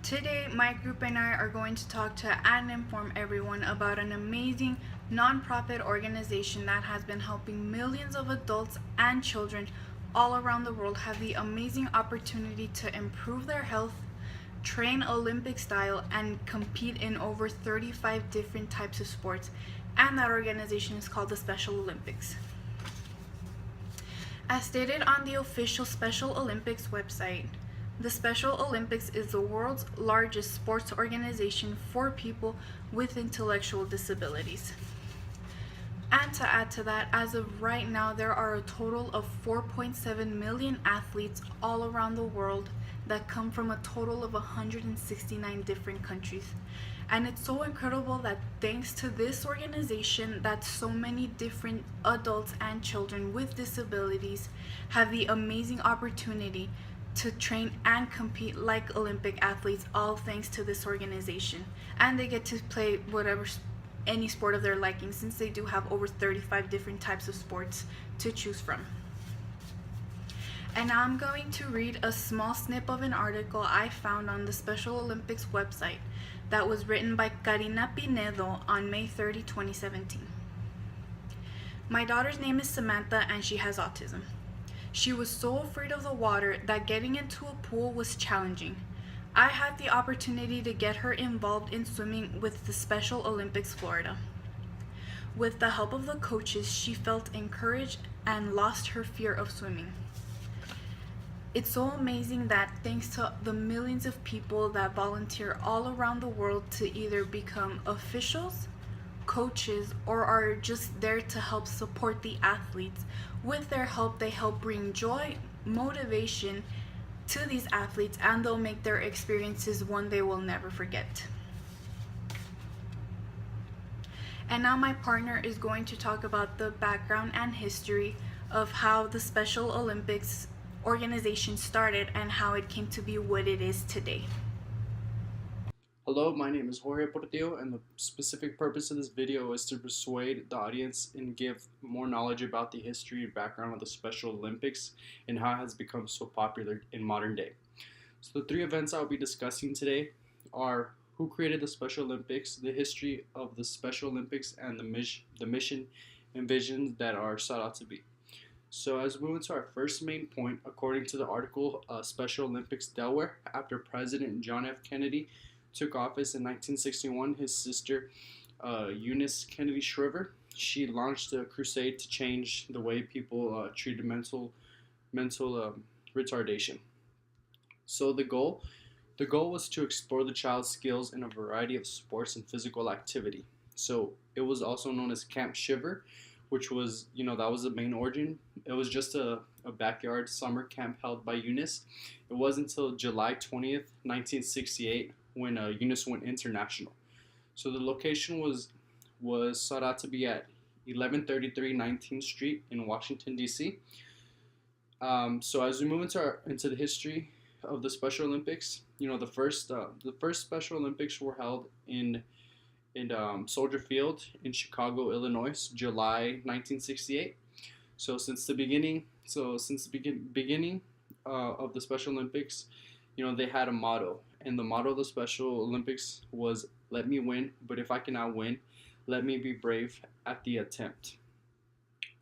Today, my group and I are going to talk to and inform everyone about an amazing nonprofit organization that has been helping millions of adults and children all around the world have the amazing opportunity to improve their health, train Olympic style, and compete in over 35 different types of sports. And that organization is called the Special Olympics. As stated on the official Special Olympics website, the Special Olympics is the world's largest sports organization for people with intellectual disabilities. And to add to that, as of right now, there are a total of 4.7 million athletes all around the world that come from a total of 169 different countries. And it's so incredible that thanks to this organization that so many different adults and children with disabilities have the amazing opportunity to train and compete like Olympic athletes, all thanks to this organization. And they get to play any sport of their liking, since they do have over 35 different types of sports to choose from. And now I'm going to read a small snip of an article I found on the Special Olympics website that was written by Karina Pinedo on May 30, 2017. My daughter's name is Samantha and she has autism. She was so afraid of the water that getting into a pool was challenging. I had the opportunity to get her involved in swimming with the Special Olympics Florida. With the help of the coaches, she felt encouraged and lost her fear of swimming. It's so amazing that thanks to the millions of people that volunteer all around the world to either become officials, coaches, or are just there to help support the athletes. With their help, they help bring joy, motivation to these athletes, and they'll make their experiences one they will never forget. And now my partner is going to talk about the background and history of how the Special Olympics organization started and how it came to be what it is today. Hello, my name is Jorge Portillo, and the specific purpose of this video is to persuade the audience and give more knowledge about the history and background of the Special Olympics and how it has become so popular in modern day. So the three events I'll be discussing today are who created the Special Olympics, the history of the Special Olympics, and the mission and visions that are sought out to be. So as we move into our first main point, according to the article Special Olympics Delaware, after President John F. Kennedy took office in 1961, his sister Eunice Kennedy Shriver, she launched a crusade to change the way people treated mental retardation. So the goal was to explore the child's skills in a variety of sports and physical activity. So it was also known as Camp Shiver, which was, that was the main origin. It was just a backyard summer camp held by Eunice. It wasn't until July 20th, 1968, when Eunice went international. So the location was sought out to be at 1133 19th Street in Washington D.C. So as we move into the history of the Special Olympics, the first Special Olympics were held in Soldier Field in Chicago, Illinois, July 1968. Since the beginning of the Special Olympics, they had a motto, and the motto of the Special Olympics was "Let me win, but if I cannot win, let me be brave at the attempt."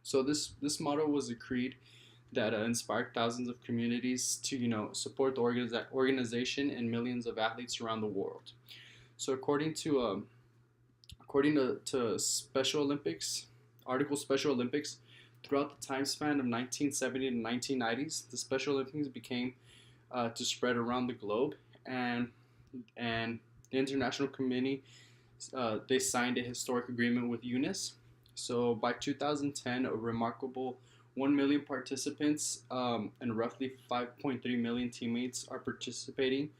So this motto was a creed that inspired thousands of communities to support the organization and millions of athletes around the world. So according to Special Olympics, article Special Olympics, throughout the time span of 1970 to 1990s, the Special Olympics became to spread around the globe, and the international committee they signed a historic agreement with Eunice. So by 2010, a remarkable 1 million participants and roughly 5.3 million teammates are participating.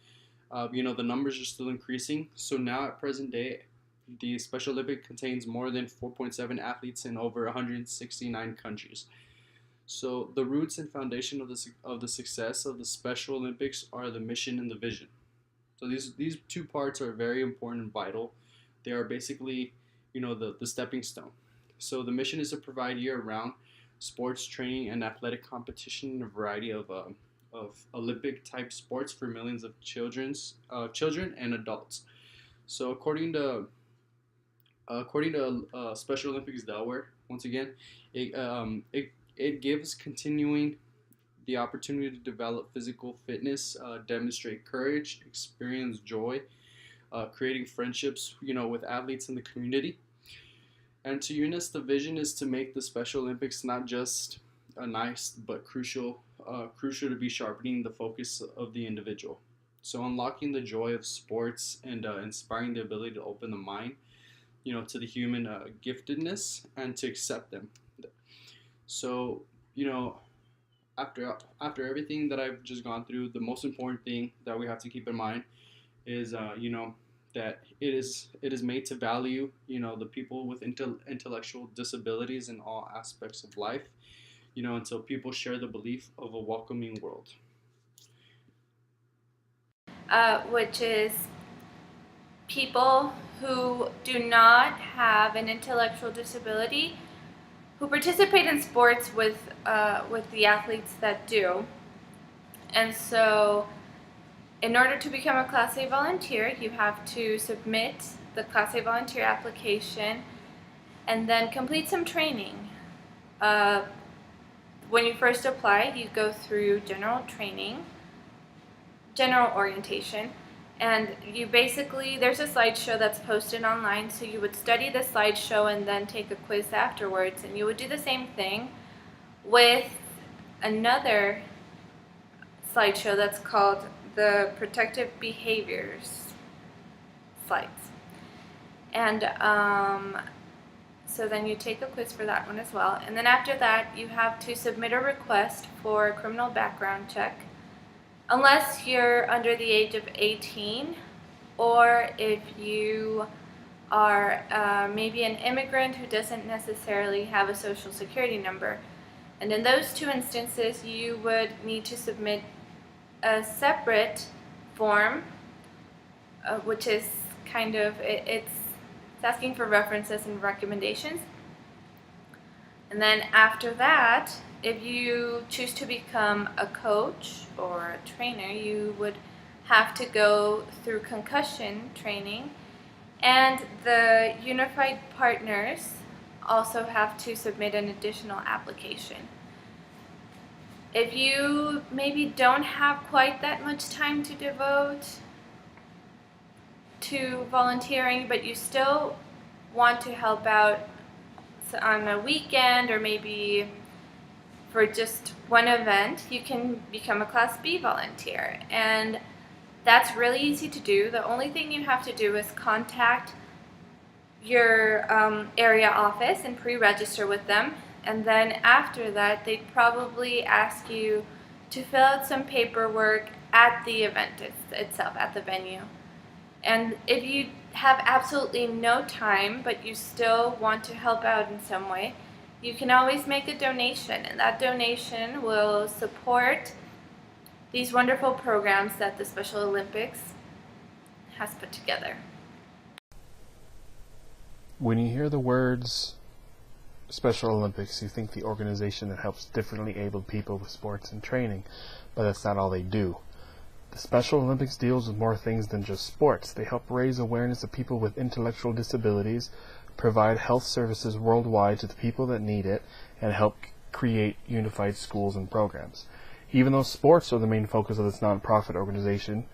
The numbers are still increasing. So now at present day, the Special Olympics contains more than 4.7 athletes in over 169 countries. So the roots and foundation of the success of the Special Olympics are the mission and the vision. So these two parts are very important and vital. They are basically, the stepping stone. So the mission is to provide year-round sports training and athletic competition in a variety of of Olympic type sports for millions of children and adults. So according to Special Olympics Delaware, once again, it gives continuing the opportunity to develop physical fitness, demonstrate courage, experience joy, creating friendships, with athletes in the community. And to Eunice, the vision is to make the Special Olympics not just a nice but crucial to be sharpening the focus of the individual. So unlocking the joy of sports and inspiring the ability to open the mind, to the human giftedness and to accept them. So, after everything that I've just gone through, the most important thing that we have to keep in mind is, that it is made to value, the people with intellectual disabilities in all aspects of life, until people share the belief of a welcoming world. Which is people who do not have an intellectual disability who participate in sports with the athletes that do. And so in order to become a Class A volunteer, you have to submit the Class A volunteer application and then complete some training. When you first apply, you go through general orientation, and you basically, there's a slideshow that's posted online, so you would study the slideshow and then take a quiz afterwards, and you would do the same thing with another slideshow that's called the protective behaviors slides. And so then you take a quiz for that one as well. And then after that, you have to submit a request for a criminal background check, unless you're under the age of 18, or if you are maybe an immigrant who doesn't necessarily have a social security number. And in those two instances, you would need to submit a separate form, which is kind of, it's asking for references and recommendations. And then after that, if you choose to become a coach or a trainer, you would have to go through concussion training. And the Unified Partners also have to submit an additional application. If you maybe don't have quite that much time to devote to volunteering, but you still want to help out on a weekend or maybe for just one event, you can become a Class B volunteer. And that's really easy to do. The only thing you have to do is contact your area office and pre-register with them. And then after that, they'd probably ask you to fill out some paperwork at the event itself, at the venue. And if you have absolutely no time, but you still want to help out in some way, you can always make a donation, and that donation will support these wonderful programs that the Special Olympics has put together. When you hear the words Special Olympics, you think the organization that helps differently abled people with sports and training, but that's not all they do. The Special Olympics deals with more things than just sports. They help raise awareness of people with intellectual disabilities, provide health services worldwide to the people that need it, and help create unified schools and programs. Even though sports are the main focus of this nonprofit organization,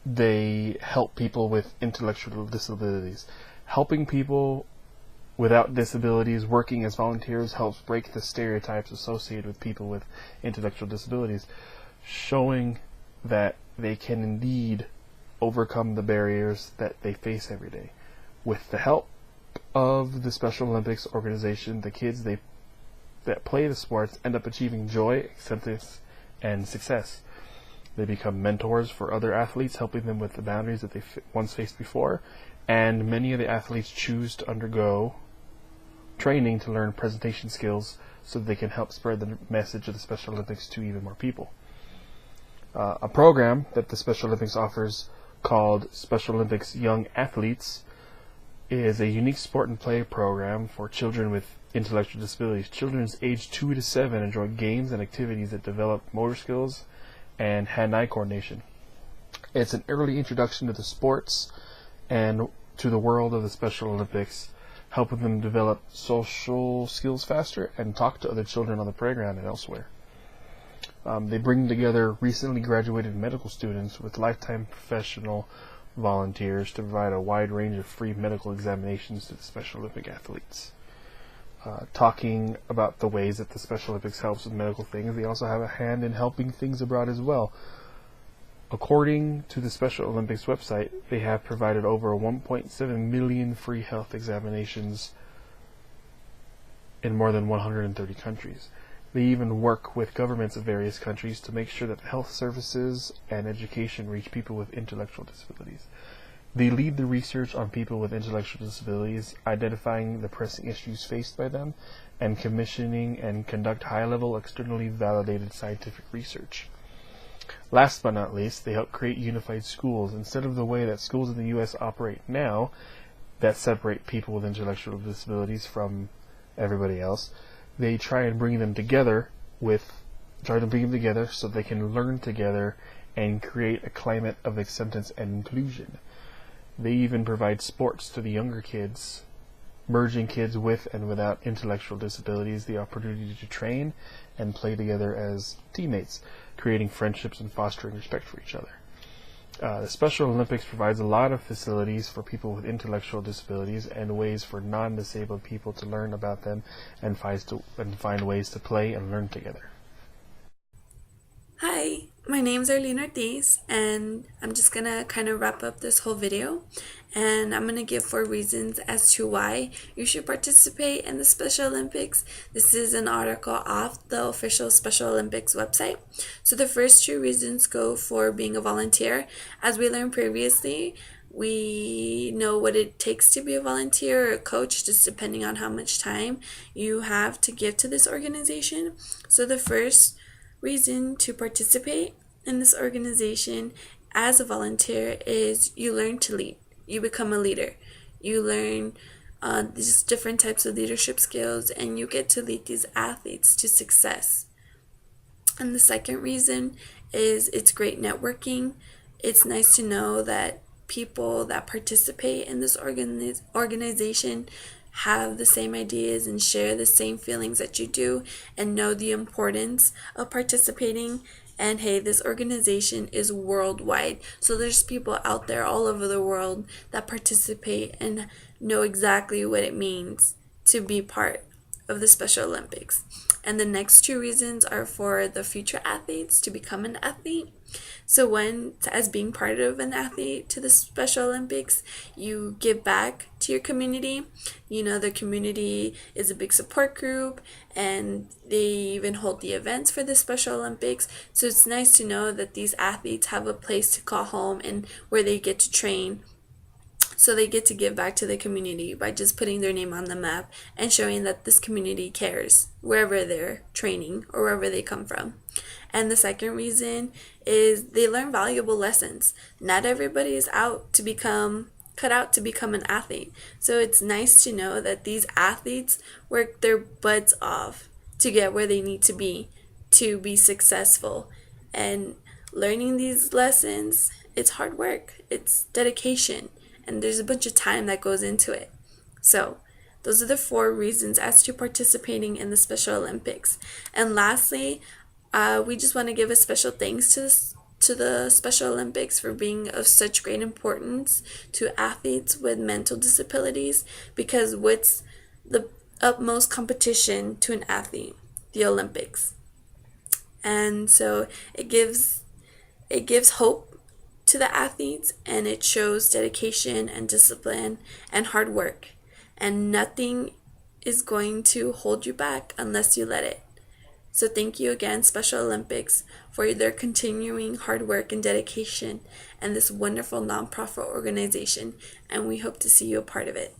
they help people with intellectual disabilities. Helping people without disabilities working as volunteers helps break the stereotypes associated with people with intellectual disabilities, showing that they can indeed overcome the barriers that they face every day. With the help of the Special Olympics organization, the kids that play the sports end up achieving joy, acceptance, and success. They become mentors for other athletes, helping them with the boundaries that they once faced before, and many of the athletes choose to undergo training to learn presentation skills so that they can help spread the message of the Special Olympics to even more people. A program that the Special Olympics offers called Special Olympics Young Athletes is a unique sport and play program for children with intellectual disabilities. Children aged 2 to 7 enjoy games and activities that develop motor skills and hand-eye coordination. It's an early introduction to the sports and to the world of the Special Olympics, helping them develop social skills faster and talk to other children on the playground and elsewhere. They bring together recently graduated medical students with lifetime professional volunteers to provide a wide range of free medical examinations to the Special Olympic athletes. Talking about the ways that the Special Olympics helps with medical things, they also have a hand in helping things abroad as well. According to the Special Olympics website, they have provided over 1.7 million free health examinations in more than 130 countries. They even work with governments of various countries to make sure that health services and education reach people with intellectual disabilities. They lead the research on people with intellectual disabilities, identifying the pressing issues faced by them, and commissioning and conduct high-level, externally validated scientific research. Last but not least, they help create unified schools instead of the way that schools in the U.S. operate now that separate people with intellectual disabilities from everybody else. They try and bring them together so they can learn together and create a climate of acceptance and inclusion. They even provide sports to the younger kids, merging kids with and without intellectual disabilities the opportunity to train and play together as teammates, creating friendships and fostering respect for each other. The Special Olympics provides a lot of facilities for people with intellectual disabilities and ways for non-disabled people to learn about them and find ways to play and learn together. Hi, my name's Arlene Ortiz, and I'm just gonna kind of wrap up this whole video, and I'm gonna give 4 reasons as to why you should participate in the Special Olympics. This is an article off the official Special Olympics website. So the first 2 reasons go for being a volunteer. As we learned previously, we know what it takes to be a volunteer or a coach, just depending on how much time you have to give to this organization. So the first reason to participate in this organization as a volunteer is you learn to lead. You become a leader. You learn these different types of leadership skills, and you get to lead these athletes to success. And the second reason is it's great networking. It's nice to know that people that participate in this organization have the same ideas and share the same feelings that you do and know the importance of participating. And hey, this organization is worldwide, so there's people out there all over the world that participate and know exactly what it means to be part of the Special Olympics. And the next 2 reasons are for the future athletes to become an athlete. So as being part of an athlete to the Special Olympics, you give back to your community. You know, the community is a big support group, and they even hold the events for the Special Olympics. So it's nice to know that these athletes have a place to call home and where they get to train. So they get to give back to the community by just putting their name on the map and showing that this community cares wherever they're training or wherever they come from. And the second reason is they learn valuable lessons. Not everybody is cut out to become an athlete. So it's nice to know that these athletes work their butts off to get where they need to be successful. And learning these lessons, it's hard work, it's dedication, and there's a bunch of time that goes into it. So those are the 4 reasons as to participating in the Special Olympics. And lastly, we just want to give a special thanks to the Special Olympics for being of such great importance to athletes with mental disabilities, because what's the utmost competition to an athlete? The Olympics. And so it gives hope to the athletes, and it shows dedication and discipline and hard work, and nothing is going to hold you back unless you let it. So thank you again, Special Olympics, for their continuing hard work and dedication and this wonderful nonprofit organization, and we hope to see you a part of it.